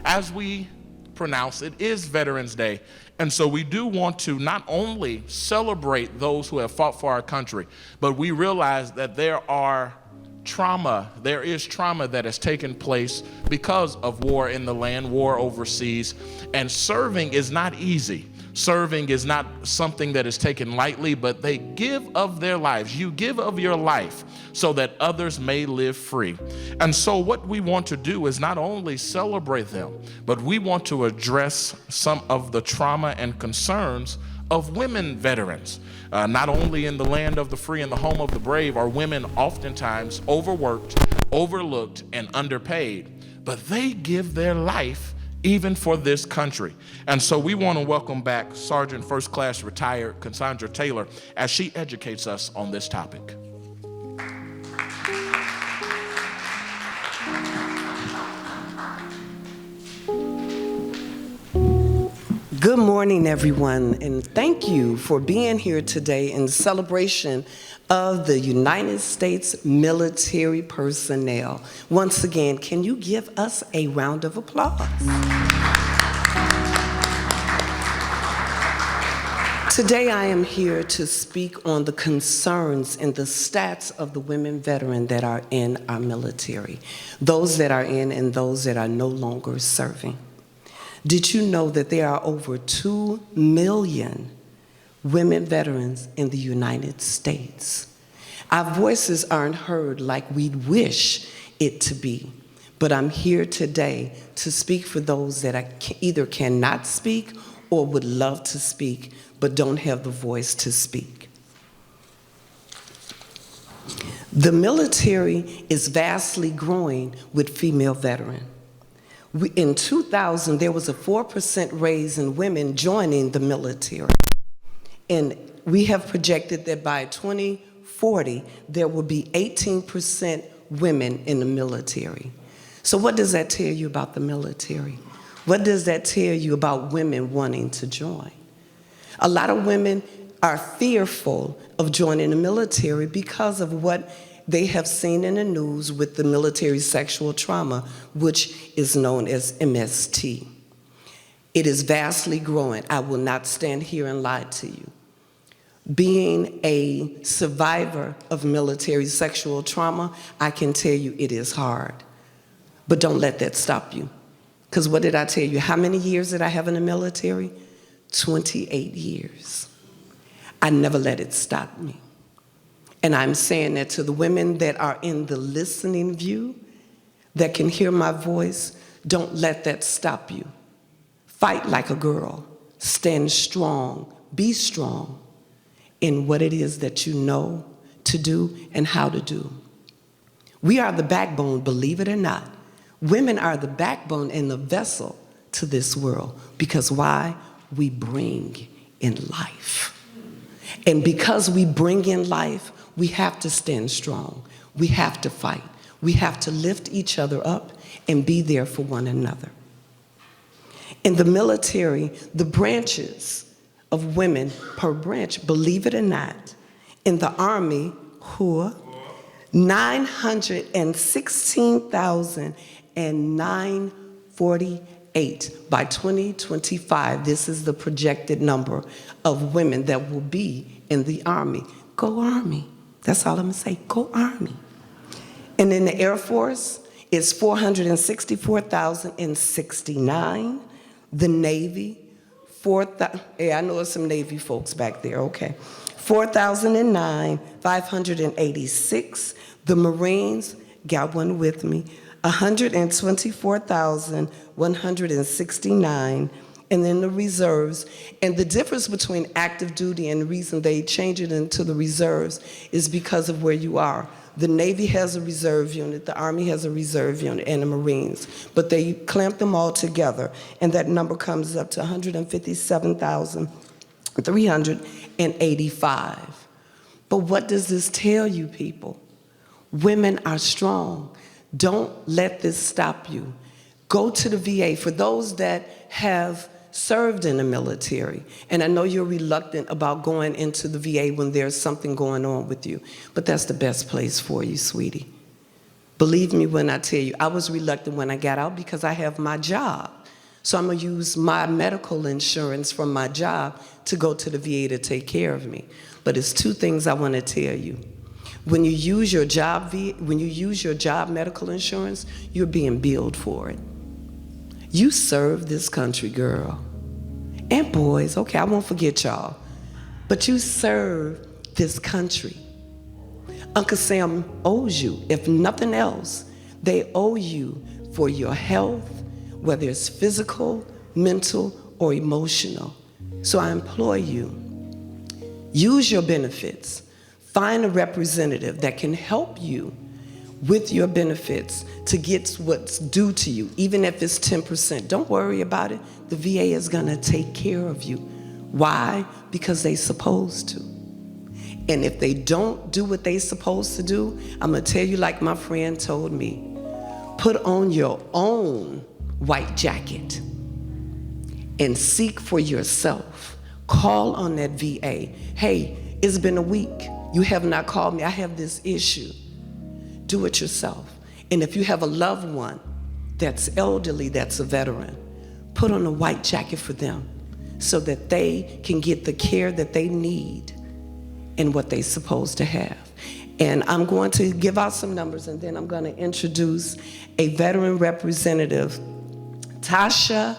as we pronounce, it is Veterans Day. And so we do want to not only celebrate those who have fought for our country, but we realize that there is trauma that has taken place because of war in the land, war overseas, and serving is not easy. Serving is not something that is taken lightly, but they give of their lives. You give of your life so that others may live free. And so what we want to do is not only celebrate them, but we want to address some of the trauma and concerns of women veterans. Not only in the land of the free and the home of the brave are women oftentimes overworked, overlooked, and underpaid, but they give their life even for this country. And so we want to welcome back Sergeant First Class Retired Cassandra Taylor as she educates us on this topic. Good morning, everyone, and thank you for being here today in celebration of the United States military personnel. Once again, can you give us a round of applause? Today I am here to speak on the concerns and the stats of the women veterans that are in our military, those that are in and those that are no longer serving. Did you know that there are over 2 million women veterans in the United States? Our voices aren't heard like we'd wish it to be, but I'm here today to speak for those that either cannot speak or would love to speak, but don't have the voice to speak. The military is vastly growing with female veterans. In 2000, there was a 4% raise in women joining the military. And we have projected that by 2040, there will be 18% women in the military. So what does that tell you about the military? What does that tell you about women wanting to join? A lot of women are fearful of joining the military because of what they have seen in the news with the military sexual trauma, which is known as MST. It is vastly growing. I will not stand here and lie to you. Being a survivor of military sexual trauma, I can tell you it is hard. But don't let that stop you. Because what did I tell you? How many years did I have in the military? 28 years. I never let it stop me. And I'm saying that to the women that are in the listening view, that can hear my voice, don't let that stop you. Fight like a girl. Stand strong. Be strong in what it is that you know to do and how to do. We are the backbone, believe it or not. Women are the backbone and the vessel to this world. Because why? We bring in life. And because we bring in life, we have to stand strong. We have to fight. We have to lift each other up and be there for one another. In the military, the branches of women per branch, believe it or not, in the Army, 916,948 by 2025. This is the projected number of women that will be in the Army. Go Army. That's all I'm gonna say, go Army. And in the Air Force, it's 464,069. The Navy, I know there's some Navy folks back there, okay. 4,009, 586. The Marines, got one with me, 124,169. And then the reserves. And the difference between active duty and the reason they change it into the reserves is because of where you are. The Navy has a reserve unit, the Army has a reserve unit, and the Marines. But they clamp them all together, and that number comes up to 157,385. But what does this tell you, people? Women are strong. Don't let this stop you. Go to the VA. For those that have served in the military, and I know you're reluctant about going into the VA when there's something going on with you, but that's the best place for you, sweetie. Believe me when I tell you, I was reluctant when I got out because I have my job. So I'm gonna use my medical insurance from my job to go to the VA to take care of me. But it's two things I wanna tell you. When you use your job medical insurance, you're being billed for it. You serve this country, girl. And boys, okay, I won't forget y'all. But you serve this country. Uncle Sam owes you. If nothing else, they owe you for your health, whether it's physical, mental, or emotional. So I implore you, use your benefits. Find a representative that can help you with your benefits to get what's due to you, even if it's 10%. Don't worry about it. The VA is gonna take care of you. Why? Because they're supposed to. And if they don't do what they're supposed to do, I'm gonna tell you like my friend told me, put on your own white jacket and seek for yourself. Call on that VA. Hey, it's been a week. You have not called me. I have this issue. Do it yourself. And if you have a loved one that's elderly, that's a veteran, put on a white jacket for them so that they can get the care that they need and what they're supposed to have. And I'm going to give out some numbers, and then I'm going to introduce a veteran representative, Tasha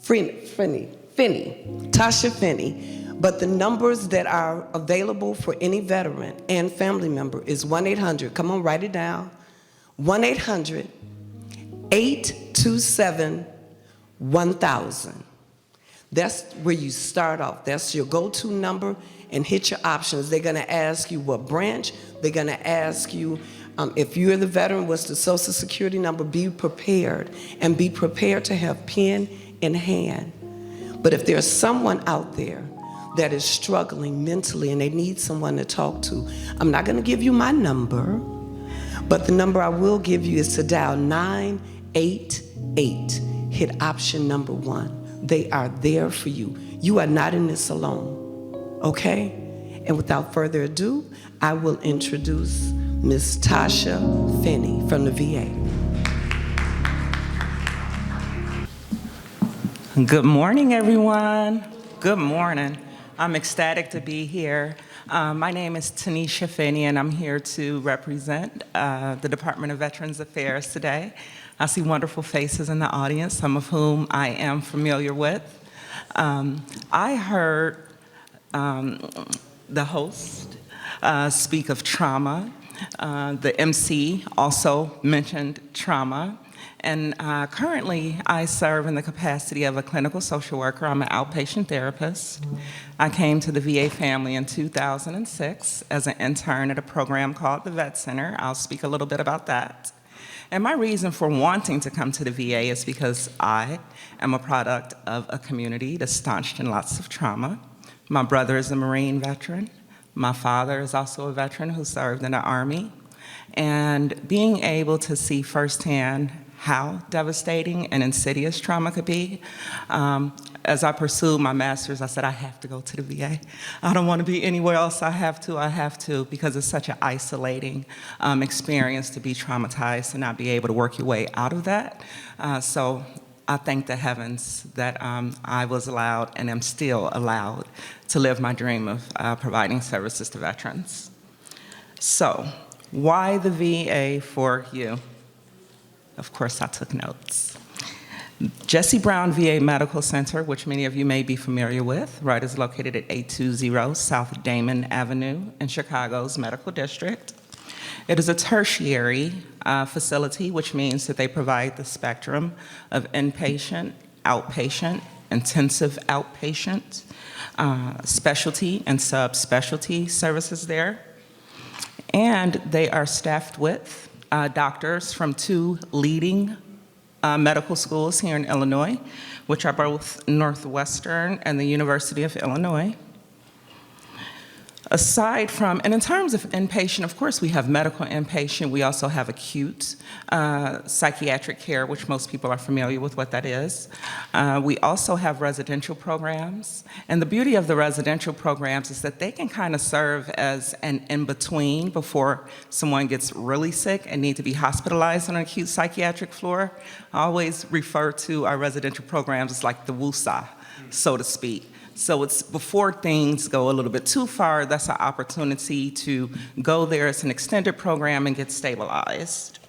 Finney. Tasha Finney. But the numbers that are available for any veteran and family member is 1-800, come on, write it down, 1-800-827-1000. That's where you start off. That's your go-to number, and hit your options. They're gonna ask you what branch. They're gonna ask you if you're the veteran, what's the Social Security number. Be prepared, and be prepared to have pen in hand. But if there's someone out there that is struggling mentally and they need someone to talk to, I'm not gonna give you my number, but the number I will give you is to dial 988, hit option number 1. They are there for you. You are not in this alone, okay? And without further ado, I will introduce Ms. Tasha Finney from the VA. Good morning, everyone. Good morning. I'm ecstatic to be here. My name is Tanisha Finney, and I'm here to represent the Department of Veterans Affairs today. I see wonderful faces in the audience, some of whom I am familiar with. I heard the host speak of trauma. The MC also mentioned trauma. And currently, I serve in the capacity of a clinical social worker. I'm an outpatient therapist. I came to the VA family in 2006 as an intern at a program called the Vet Center. I'll speak a little bit about that. And my reason for wanting to come to the VA is because I am a product of a community that's staunched in lots of trauma. My brother is a Marine veteran. My father is also a veteran who served in the Army. And being able to see firsthand how devastating and insidious trauma could be. As I pursued my master's, I said, I have to go to the VA. I don't want to be anywhere else. I have to, because it's such an isolating experience to be traumatized and not be able to work your way out of that. So I thank the heavens that I was allowed and am still allowed to live my dream of providing services to veterans. So, why the VA for you? Of course, I took notes. Jesse Brown VA Medical Center, which many of you may be familiar with, right, is located at 820 South Damon Avenue in Chicago's Medical District. It is a tertiary facility, which means that they provide the spectrum of inpatient, outpatient, intensive outpatient, specialty and subspecialty services there. And they are staffed with doctors from 2 leading medical schools here in Illinois, which are both Northwestern and the University of Illinois. Aside from, and in terms of inpatient, of course, we have medical inpatient. We also have acute psychiatric care, which most people are familiar with what that is. We also have residential programs. And the beauty of the residential programs is that they can kind of serve as an in-between before someone gets really sick and need to be hospitalized on an acute psychiatric floor. I always refer to our residential programs as like the woosah, so to speak. So it's before things go a little bit too far, that's an opportunity to go there as an extended program and get stabilized.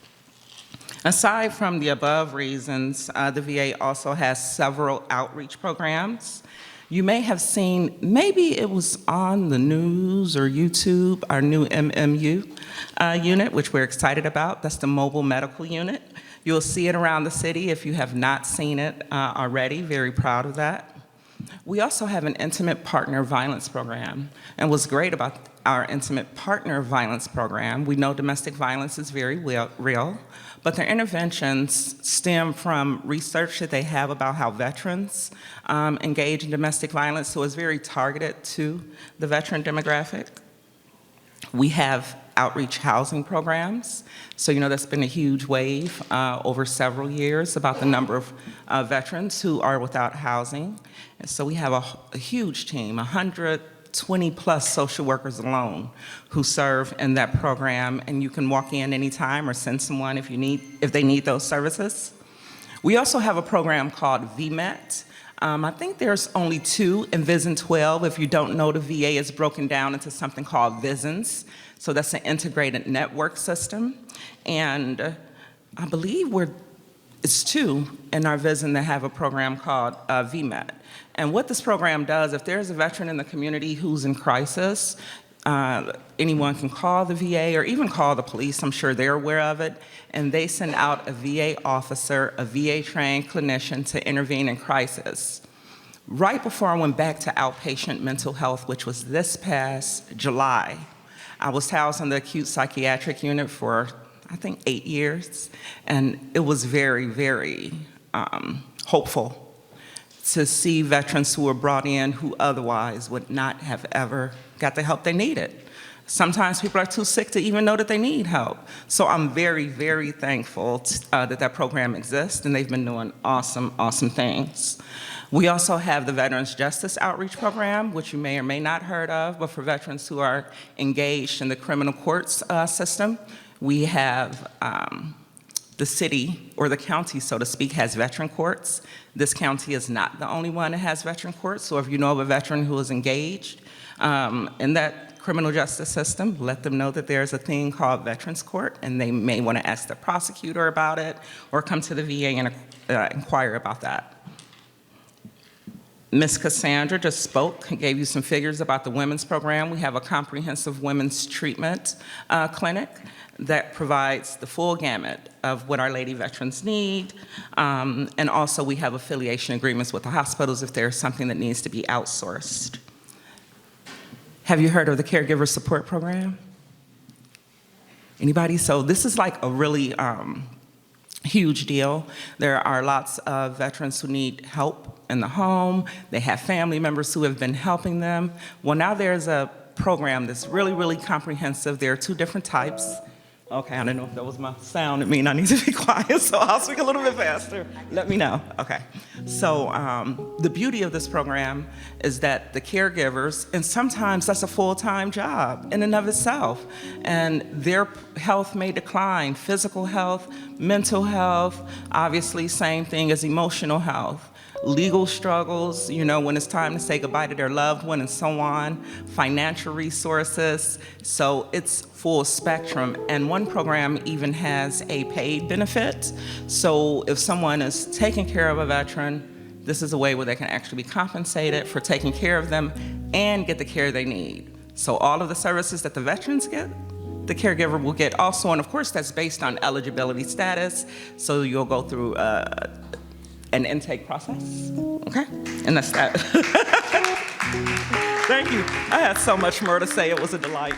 Aside from the above reasons, the VA also has several outreach programs. You may have seen, maybe it was on the news or YouTube, our new MMU unit, which we're excited about. That's the mobile medical unit. You'll see it around the city if you have not seen it already. Very proud of that. We also have an intimate partner violence program. And what's great about our intimate partner violence program, we know domestic violence is very real, but their interventions stem from research that they have about how veterans engage in domestic violence, so it's very targeted to the veteran demographic. We have outreach housing programs. So, you know, that's been a huge wave over several years about the number of veterans who are without housing. And so we have a huge team, 120 plus social workers alone who serve in that program, and you can walk in anytime or send someone if they need those services. We also have a program called VMET. I think there's only 2 in VISN 12. If you don't know, the VA is broken down into something called VISNs. So that's an integrated network system. And I believe it's 2 in our VISN that have a program called VMET. And what this program does, if there's a veteran in the community who's in crisis, anyone can call the VA or even call the police. I'm sure they're aware of it. And they send out a VA officer, a VA-trained clinician to intervene in crisis. Right before I went back to outpatient mental health, which was this past July, I was housed in the acute psychiatric unit for, I think, 8 years. And it was very, very hopeful to see veterans who were brought in who otherwise would not have ever got the help they needed. Sometimes people are too sick to even know that they need help. So I'm very, very thankful that that program exists, and they've been doing awesome, awesome things. We also have the Veterans Justice Outreach Program, which you may or may not heard of, but for veterans who are engaged in the criminal courts system, we have the city, or the county, so to speak, has veteran courts. This county is not the only one that has veteran courts, so if you know of a veteran who is engaged in that criminal justice system, let them know that there's a thing called Veterans Court, and they may want to ask the prosecutor about it, or come to the VA and inquire about that. Ms. Cassandra just spoke and gave you some figures about the women's program. We have a comprehensive women's treatment clinic that provides the full gamut of what our lady veterans need. And also we have affiliation agreements with the hospitals if there's something that needs to be outsourced. Have you heard of the Caregiver Support Program? Anybody? So this is like a really huge deal. There are lots of veterans who need help in the home. They have family members who have been helping them. Well, now there's a program that's really, really comprehensive. There are 2 different types. Okay, I don't know if that was my sound. It means I need to be quiet, so I'll speak a little bit faster. Let me know. Okay. So the beauty of this program is that the caregivers, and sometimes that's a full-time job in and of itself, and their health may decline, physical health, mental health, obviously same thing as emotional health. Legal struggles, you know, when it's time to say goodbye to their loved one and so on, financial resources, so it's full spectrum. And one program even has a paid benefit. So if someone is taking care of a veteran, this is a way where they can actually be compensated for taking care of them and get the care they need. So all of the services that the veterans get, the caregiver will get also, and of course that's based on eligibility status, so you'll go through an intake process, okay? And that's that. Thank you. I had so much more to say. It was a delight.